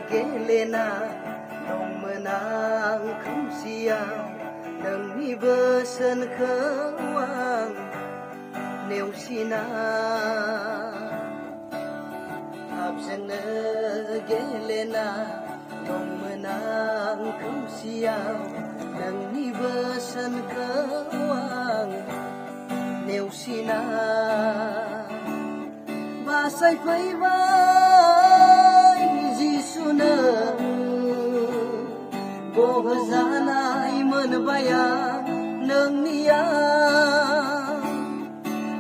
gelena dong menang kum siang nang mi besen khawang neu sina absene gelena dong menang kum siang nang mi besen khawang neu sina basai phai vai jisuna bohzanai man baya nang nia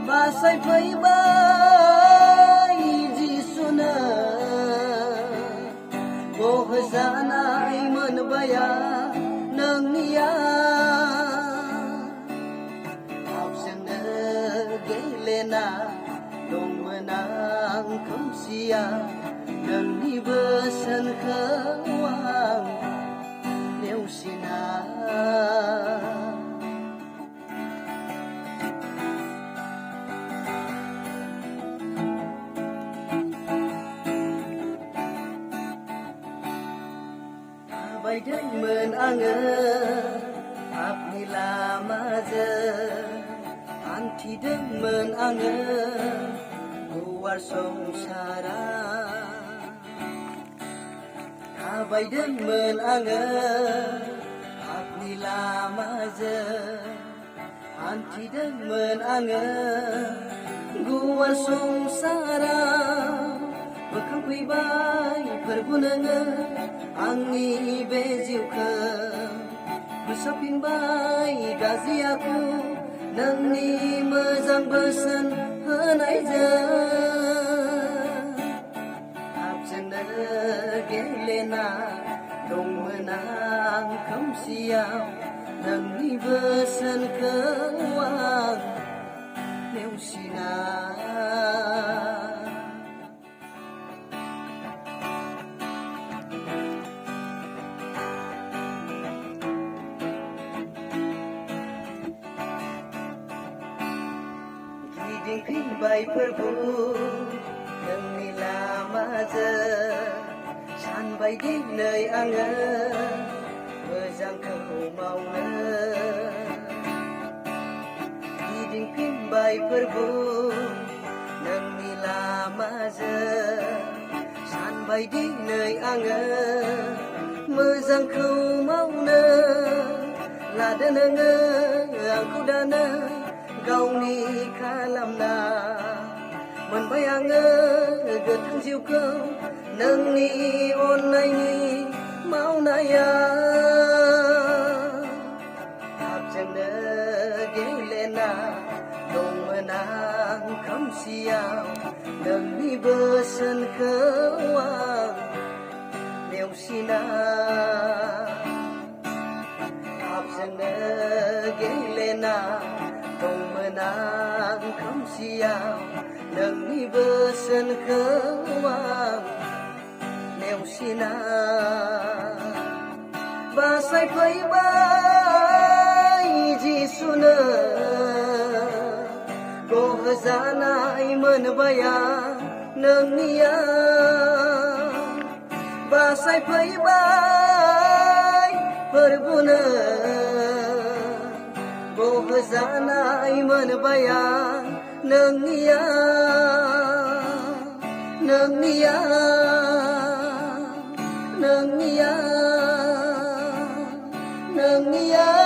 basai phai vai jisuna bohzanai man baya nang nia absena gelena dong menang kum siang nang ni besen khawang neu sina bai dai men ange apni lama je anti demen ange luar songsara bai demen ange apni lama je anti demen ange luar songsara bekang bai perbunanga angni bejiuka musapin bai gazi aku nangni mezang besen hanai je absena gelena dong menang kum siang nangni besen khawang neu sina ding bai perbu nang ni lama je san bai ding nei anga mejang kau mauna ding bai perbu nang ni lama je san bai ding nei anga mejang kau mauna ladananga aku dana gauni kalamna menbayanga getang jiuku nangni onnaini maunaya abjana gelena dong menang kum siang nangni besen khawang neu sina abjana gelena dong menang kum siang nang ni besen khawang neu sina basai phai bai jisuna bohzanai man baya nang nia basai phai bai perbuna bohzanai man baya nang nia nang nia nang nia nang nia